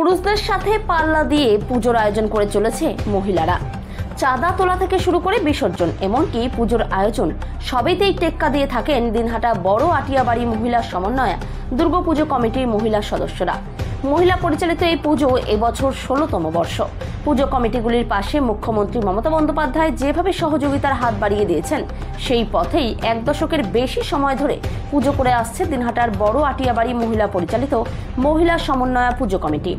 পুরুষদের সাথে পাল্লা দিয়ে পুজোর আয়োজন করে চলেছে মহিলারা। চাঁদা তোলা থেকে শুরু করে বিসর্জন, এমনকি পুজোর আয়োজন সবেতেই টেক্কা দিয়ে থাকেন দিনহাটা বড় আটিয়াবাড়ি মহিলা সমন্বয় দুর্গাপুজো কমিটির মহিলা সদস্যরা। মহিলা পরিচালিত এই পুজো এবছর 16তম বর্ষ। পুজো কমিটিগুলির পাশে মুখ্যমন্ত্রী মমতা বন্দ্যোপাধ্যায় যেভাবে সহযোগিতার হাত বাড়িয়ে দিয়েছেন, সেই পথেই 1 দশকের বেশি সময় ধরে পুজো করে আসছে দিনহাটার বড় আটিয়াবাড়ি মহিলা পরিচালিত মহিলা সমন্বয় পুজো কমিটি।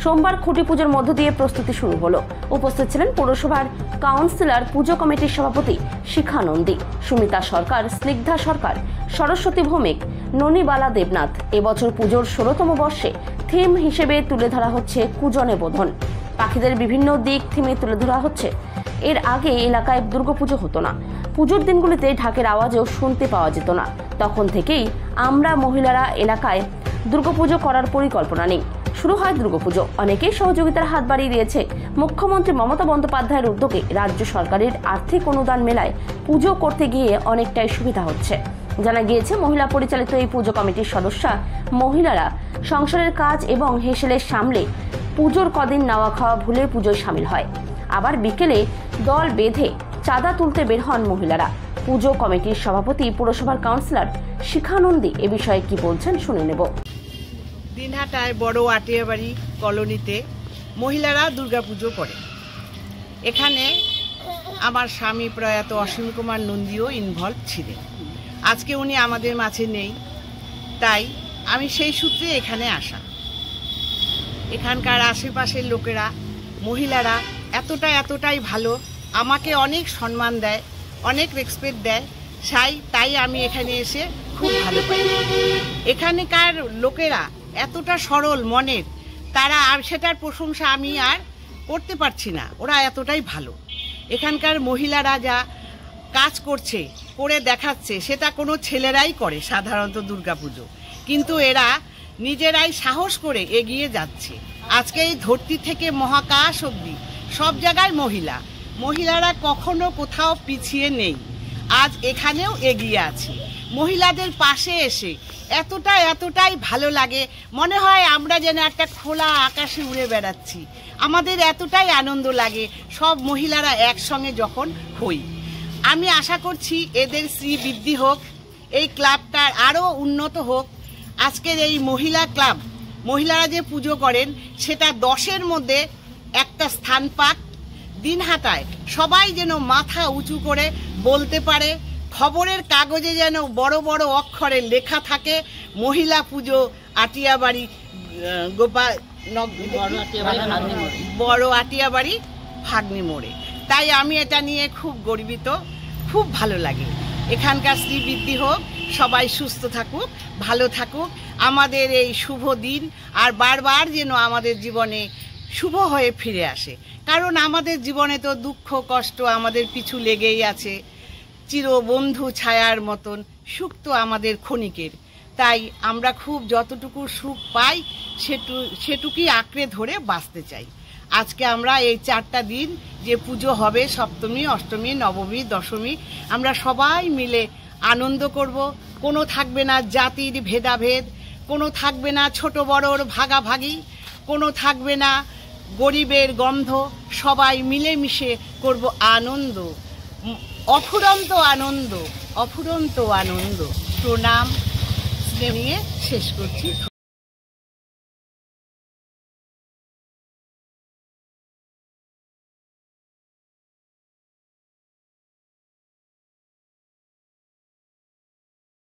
সোমবার খুঁটি পুজোর মধ্য দিয়ে প্রস্তুতি শুরু হলো। উপস্থিত ছিলেন পৌরসভার কাউন্সিলর, পুজো কমিটির সভাপতি শিখা নন্দী, সুমিতা সরকার, স্নিগ্ধা সরকার, সরস্বতী ভৌমিক, ননীবালা দেবনাথ। এবছর পুজোর 16তম বর্ষে থিম হিসেবে তুলে ধরা হচ্ছে কুজনে বোধন। পাখিদের বিভিন্ন দিক থিমে তুলে ধরা হচ্ছে। এর আগে এলাকায় দুর্গাপুজো হতো না। পুজোর দিনগুলিতে ঢাকের আওয়াজও শুনতে পাওয়া যেত না। তখন থেকেই আমরা মহিলারা এলাকায় দুর্গাপুজো করার পরিকল্পনা নেই। শুরু হয় দুর্গাপুজো। অনেকেই সহযোগিতার হাত বাড়িয়ে দিয়েছে। মুখ্যমন্ত্রী মমতা বন্দ্যোপাধ্যায়ের উদ্যোগে রাজ্য সরকারের আর্থিক অনুদান মেলায় পুজো করতে গিয়ে অনেকটাই সুবিধা হচ্ছে। জানা গিয়েছে, মহিলা পরিচালিত এই পুজো কমিটির সদস্যা মহিলারা সংসারের কাজ এবং হেসেলের সামলে পুজোর কদিন নাওয়া খাওয়া ভুলে পুজোয় সামিল হয়। আবার বিকেলে দল বেঁধে চাঁদা তুলতে বের হন মহিলারা। পুজো কমিটির সভাপতি পুরসভার কাউন্সিলর শিখা নন্দী এ বিষয়ে কি বলছেন শুনে নেব। দিনহাটায় বড় আটিয়াবাড়ি কলোনিতে মহিলারা দুর্গাপুজো করে। এখানে আমার স্বামী প্রয়াত অসীম কুমার নন্দীও ইনভলভ ছিলেন। আজকে উনি আমাদের মাঝে নেই, তাই আমি সেই সূত্রে এখানে আসা। এখানকার আশেপাশের লোকেরা, মহিলারা এতটাই ভালো, আমাকে অনেক সম্মান দেয়, অনেক রেসপেক্ট দেয়। তাই আমি এখানে এসে খুব ভালো পাই। এখানকার লোকেরা এতটা সরল মনের, তারা আর সেটার প্রশংসা আমি আর করতে পারছি না। ওরা এতটাই ভালো। এখানকার মহিলারা যা কাজ করছে, করে দেখাচ্ছে, সেটা কোনো ছেলেরাই করে সাধারণত দুর্গাপুজো, কিন্তু এরা নিজেরাই সাহস করে এগিয়ে যাচ্ছে। আজকে এই ধরতি থেকে মহাকাশ অবধি সব জায়গায় মহিলারা কখনো কোথাও পিছিয়ে নেই। আজ এখানেও এগিয়ে আছে। মহিলাদের পাশে এসে এতটাই ভালো লাগে, মনে হয় আমরা যেন একটা খোলা আকাশে উড়ে বেড়াচ্ছি। আমাদের এতটাই আনন্দ লাগে সব মহিলারা একসঙ্গে যখন হই। আমি আশা করছি এদের শ্রীবৃদ্ধি হোক, এই ক্লাবটার আরও উন্নত হোক। আজকের এই মহিলা ক্লাব, মহিলারা যে পুজো করেন, সেটা 10-এর মধ্যে একটা স্থান পাক। দিনহাটায় সবাই যেন মাথা উঁচু করে বলতে পারে, খবরের কাগজে যেন বড় বড় অক্ষরে লেখা থাকে, মহিলা পুজো আটিয়াবাড়ি বড় আটিয়াবাড়ি ভাগ্নি মোড়ে। তাই আমি এটা নিয়ে খুব গর্বিত, খুব ভালো লাগে। এখানকার শ্রীবৃদ্ধি হোক, সবাই সুস্থ থাকুক, ভালো থাকুক। আমাদের এই শুভ দিন আর বারবার যেন আমাদের জীবনে শুভ হয়ে ফিরে আসে। কারণ আমাদের জীবনে তো দুঃখ কষ্ট আমাদের পিছু লেগেই আছে। চিরবন্ধু ছায়ার মতন সুখ তো আমাদের ক্ষণিকের। তাই আমরা খুব যতটুকু সুখ পাই সেটুকুই আঁকড়ে ধরে বাঁচতে চাই। আজকে আমরা এই 4টা দিন যে পুজো হবে, সপ্তমী, অষ্টমী, নবমী, দশমী, আমরা সবাই মিলে আনন্দ করব। কোনো থাকবে না জাতির ভেদাভেদ, কোনো থাকবে না ছোট বড়র ভাগাভাগি, কোনো থাকবে না গরিবের গন্ধ। সবাই মিলেমিশে করব আনন্দ, অফুরন্ত আনন্দ। প্রণাম নিয়ে শেষ করছি।